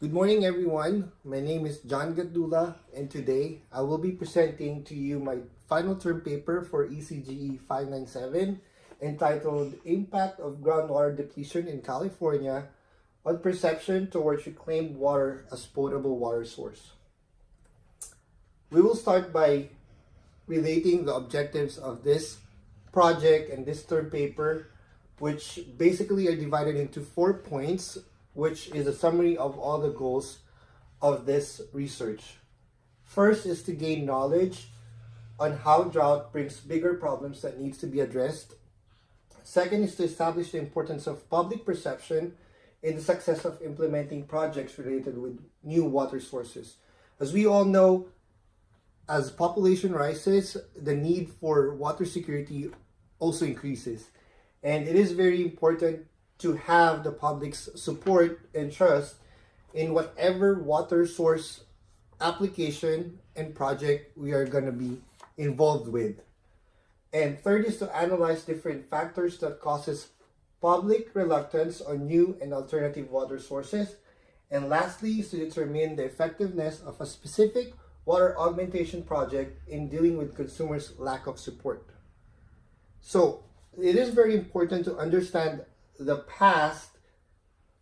Good morning, everyone. My name is Gatdula, and today I will be presenting to you my final term paper for ECGE 597 entitled Impact of Groundwater Depletion in California on Perception Towards Reclaimed Water as Potable Water Source. We will start by relating the objectives of this project and this term paper, which basically are divided into 4 points, which is a summary of all the goals of this research. First is to gain knowledge on how drought brings bigger problems that needs to be addressed. Second is to establish the importance of public perception in the success of implementing projects related with new water sources. As we all know, as population rises, the need for water security also increases. And it is very important to have the public's support and trust in whatever water source application and project we are going to be involved with. And third is to analyze different factors that causes public reluctance on new and alternative water sources. And lastly is to determine the effectiveness of a specific water augmentation project in dealing with consumers' lack of support. So it is very important to understand the past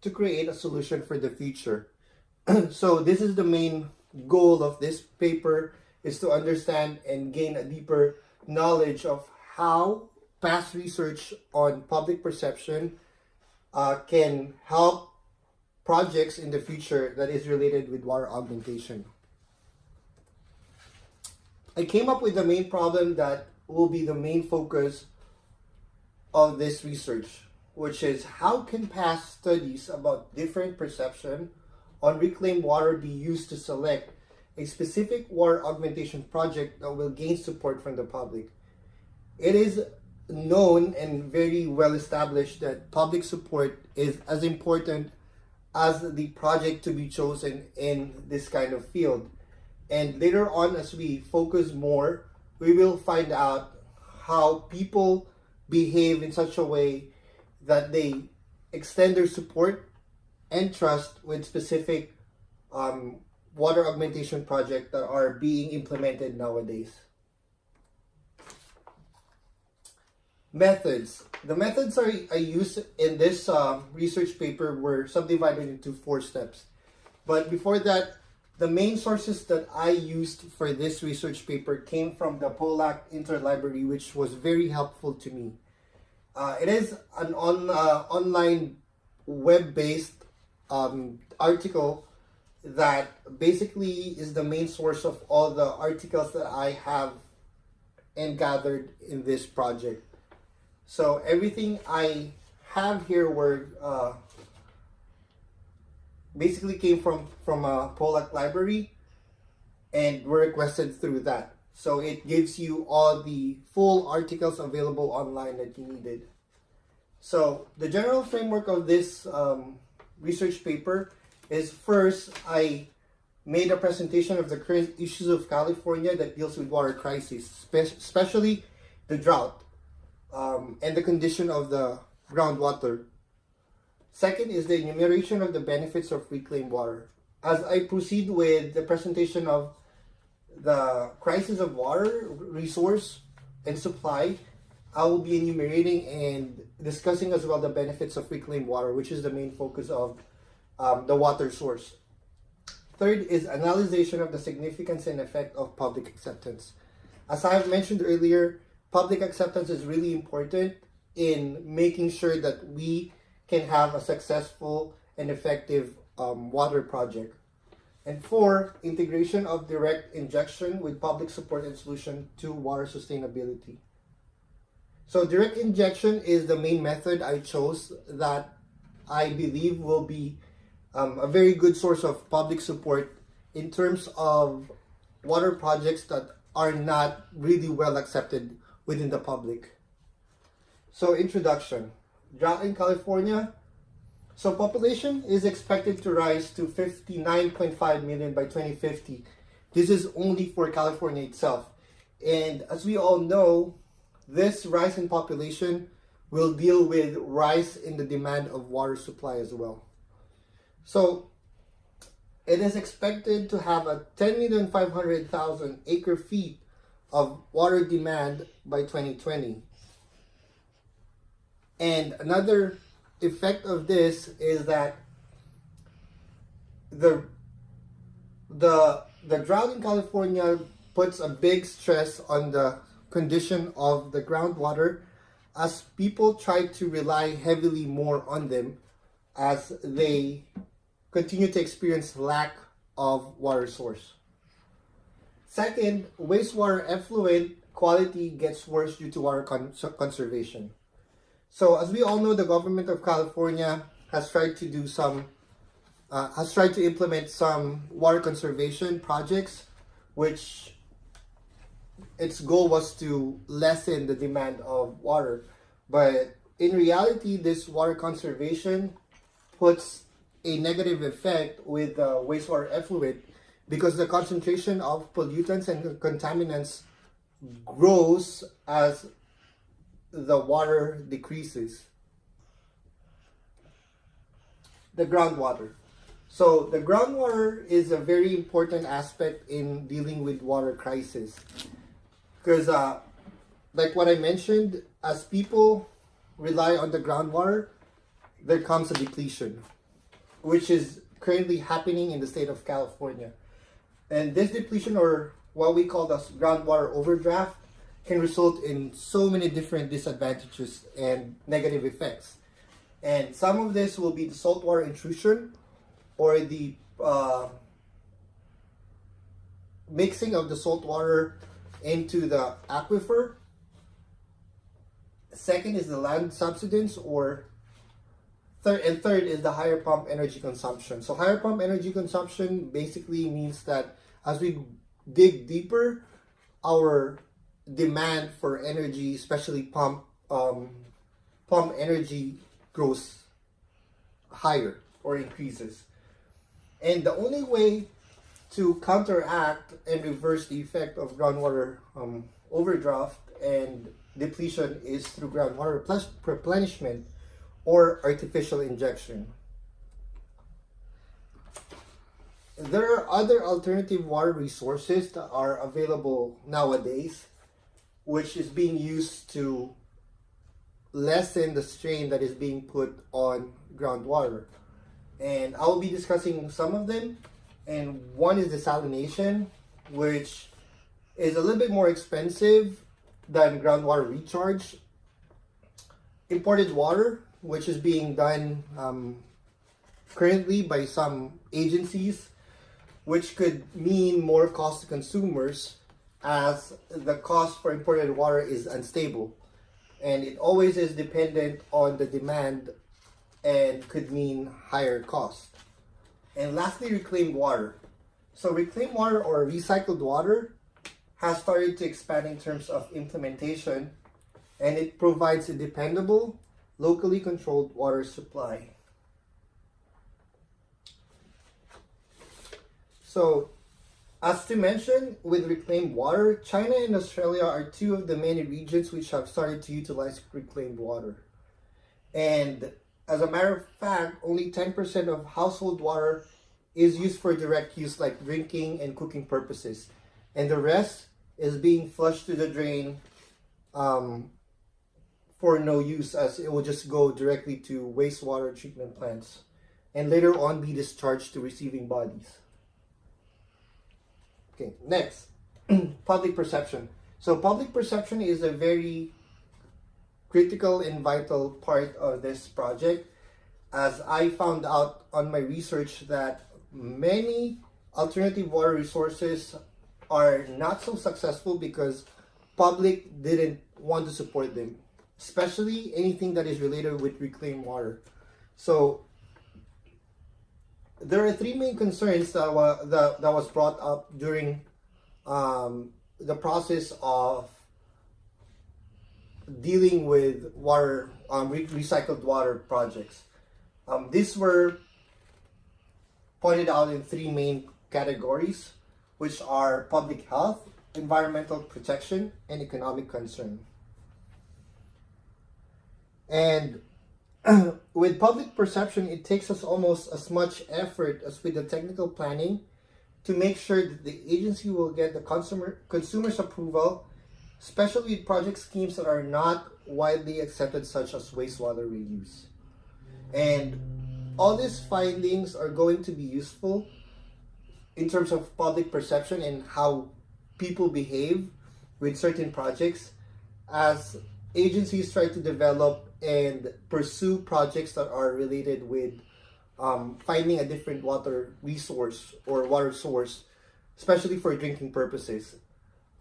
to create a solution for the future. So this is the main goal of this paper, is to understand and gain a deeper knowledge of how past research on public perception can help projects in the future that is related with water augmentation. I came up with the main problem that will be the main focus of this research, which is how can past studies about different perception on reclaimed water be used to select a specific water augmentation project that will gain support from the public. It is known and very well established that public support is as important as the project to be chosen in this kind of field. And later on, as we focus more, we will find out how people behave in such a way that they extend their support and trust with specific water augmentation projects that are being implemented nowadays. Methods. The methods I used in this research paper were subdivided into 4 steps. But before that, the main sources that I used for this research paper came from the Pollack Interlibrary, which was very helpful to me. It is an online web-based article that basically is the main source of all the articles that I have and gathered in this project. So everything I have here were basically came from a Pollack library and were requested through that. So it gives you all the full articles available online that you needed. So the general framework of this research paper is, first, I made a presentation of the current issues of California that deals with water crisis, especially the drought and the condition of the groundwater. Second is the enumeration of the benefits of reclaimed water. As I proceed with the presentation of the crisis of water, resource, and supply, I will be enumerating and discussing as well the benefits of reclaimed water, which is the main focus of the water source. Third is analysis of the significance and effect of public acceptance. As I have mentioned earlier, public acceptance is really important in making sure that we can have a successful and effective water project. And 4, integration of direct injection with public support and solution to water sustainability. So direct injection is the main method I chose that I believe will be a very good source of public support in terms of water projects that are not really well accepted within the public. So introduction. Drought in California. So population is expected to rise to 59.5 million by 2050. This is only for California itself. And as we all know, this rise in population will deal with rise in the demand of water supply as well. So it is expected to have a 10,500,000 acre feet of water demand by 2020. And another effect of this is that the drought in California puts a big stress on the condition of the groundwater as people try to rely heavily more on them as they continue to experience lack of water source. Second, wastewater effluent quality gets worse due to water conservation. So as we all know, the government of California has tried to implement some water conservation projects, which its goal was to lessen the demand of water. But in reality, this water conservation puts a negative effect with wastewater effluent because the concentration of pollutants and contaminants grows as the water decreases. The groundwater. So the groundwater is a very important aspect in dealing with water crisis because like what I mentioned, as people rely on the groundwater, there comes a depletion, which is currently happening in the state of California. And this depletion, or what we call the groundwater overdraft, can result in so many different disadvantages and negative effects. And some of this will be the saltwater intrusion or the mixing of the salt water into the aquifer. Second is the land subsidence, or third is the higher pump energy consumption. So higher pump energy consumption basically means that as we dig deeper, our demand for energy, especially pump energy, grows higher or increases. And the only way to counteract and reverse the effect of groundwater overdraft and depletion is through groundwater replenishment or artificial injection. There are other alternative water resources that are available nowadays, which is being used to lessen the strain that is being put on groundwater. And I will be discussing some of them. And one is desalination, which is a little bit more expensive than groundwater recharge. Imported water, which is being done currently by some agencies, which could mean more cost to consumers as the cost for imported water is unstable. And it always is dependent on the demand and could mean higher cost. And lastly, reclaimed water. So reclaimed water or recycled water has started to expand in terms of implementation, and it provides a dependable, locally controlled water supply. So, as to mention, with reclaimed water, China and Australia are two of the many regions which have started to utilize reclaimed water. And as a matter of fact, only 10% of household water is used for direct use like drinking and cooking purposes. And the rest is being flushed to the drain for no use, as it will just go directly to wastewater treatment plants and later on be discharged to receiving bodies. Okay, next, public perception. So public perception is a very critical and vital part of this project, as I found out on my research that many alternative water resources are not so successful because public didn't want to support them, especially anything that is related with reclaimed water. So there are three main concerns that was brought up during the process of dealing with water recycled water projects. These were pointed out in three main categories, which are public health, environmental protection, and economic concern. And with public perception, it takes us almost as much effort as with the technical planning to make sure that the agency will get the consumer's approval, especially with project schemes that are not widely accepted, such as wastewater reuse. And all these findings are going to be useful in terms of public perception and how people behave with certain projects as agencies try to develop and pursue projects that are related with finding a different water resource or water source, especially for drinking purposes,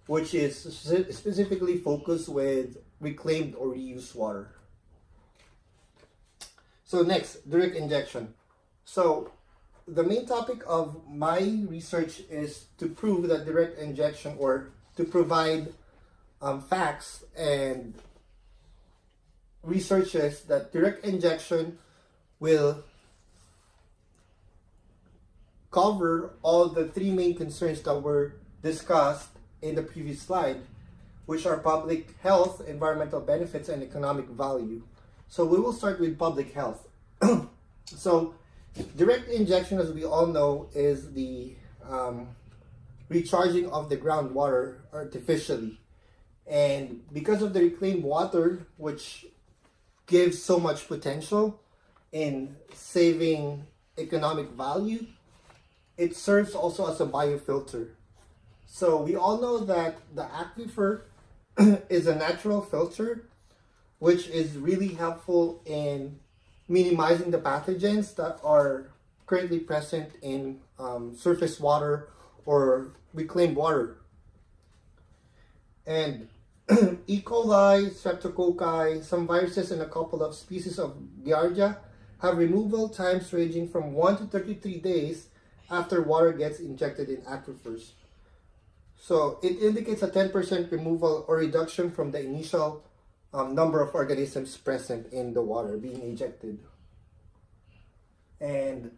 which is specifically focused with reclaimed or reused water. So next, direct injection. So the main topic of my research is to prove that direct injection, or to provide facts and researches that direct injection will cover all the three main concerns that were discussed in the previous slide, which are public health, environmental benefits, and economic value. So we will start with public health. So direct injection, as we all know, is the recharging of the groundwater artificially. And because of the reclaimed water, which gives so much potential in saving economic value, it serves also as a biofilter. So we all know that the aquifer is a natural filter, which is really helpful in minimizing the pathogens that are currently present in surface water or reclaimed water. And E. coli, streptococci, some viruses, and a couple of species of Giardia have removal times ranging from 1 to 33 days after water gets injected in aquifers. So it indicates a 10% removal or reduction from the initial number of organisms present in the water being injected. And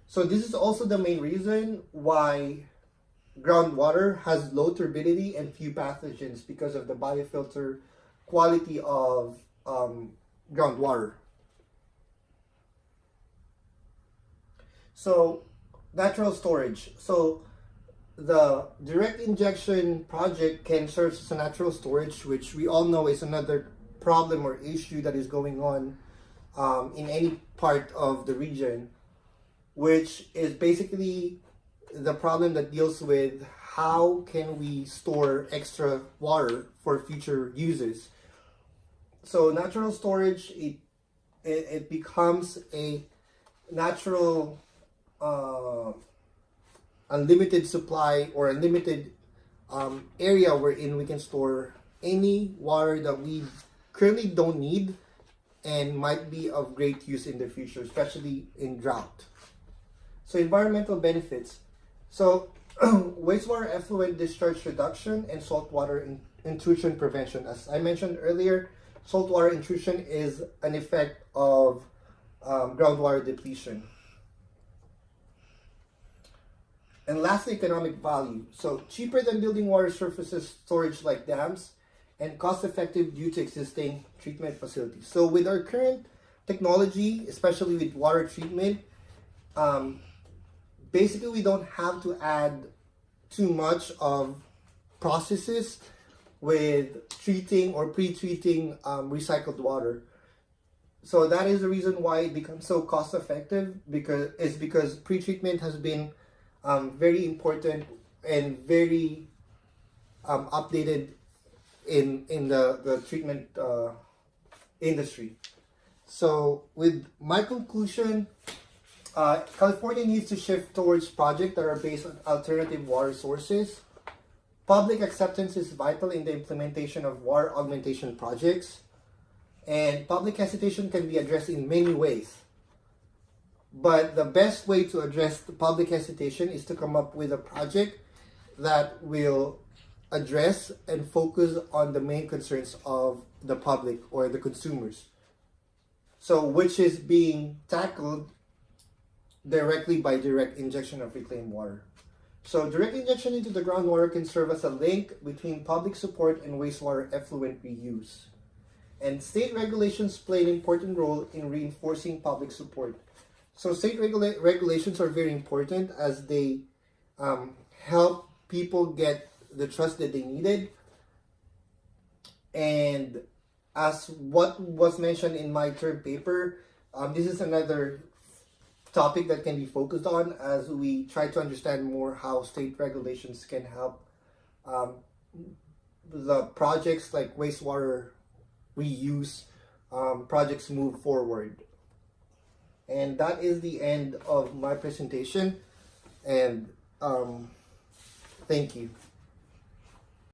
so this is also the main reason why groundwater has low turbidity and few pathogens, because of the biofilter quality of groundwater. So natural storage. So the direct injection project can serve as a natural storage, which we all know is another problem or issue that is going on in any part of the region, which is basically the problem that deals with how can we store extra water for future uses. So natural storage, it becomes a natural unlimited supply or unlimited area wherein we can store any water that we currently don't need and might be of great use in the future, especially in drought. So environmental benefits. So wastewater effluent discharge reduction and saltwater intrusion prevention. As I mentioned earlier, saltwater intrusion is an effect of groundwater depletion. And lastly, economic value. So cheaper than building water surfaces storage like dams, and cost effective due to existing treatment facilities. So with our current technology, especially with water treatment, basically we don't have to add too much of processes with treating or pre-treating recycled water. So that is the reason why it becomes so cost effective, because pre-treatment has been very important and very updated in the treatment industry. So with my conclusion, California needs to shift towards projects that are based on alternative water sources. Public acceptance is vital in the implementation of water augmentation projects, and public hesitation can be addressed in many ways. But the best way to address the public hesitation is to come up with a project that will address and focus on the main concerns of the public or the consumers. So which is being tackled directly by direct injection of reclaimed water. So direct injection into the groundwater can serve as a link between public support and wastewater effluent reuse. And state regulations play an important role in reinforcing public support. So state regulations are very important as they help people get the trust that they needed. And as what was mentioned in my term paper, this is another topic that can be focused on as we try to understand more how state regulations can help the projects like wastewater reuse projects move forward. And that is the end of my presentation. And thank you.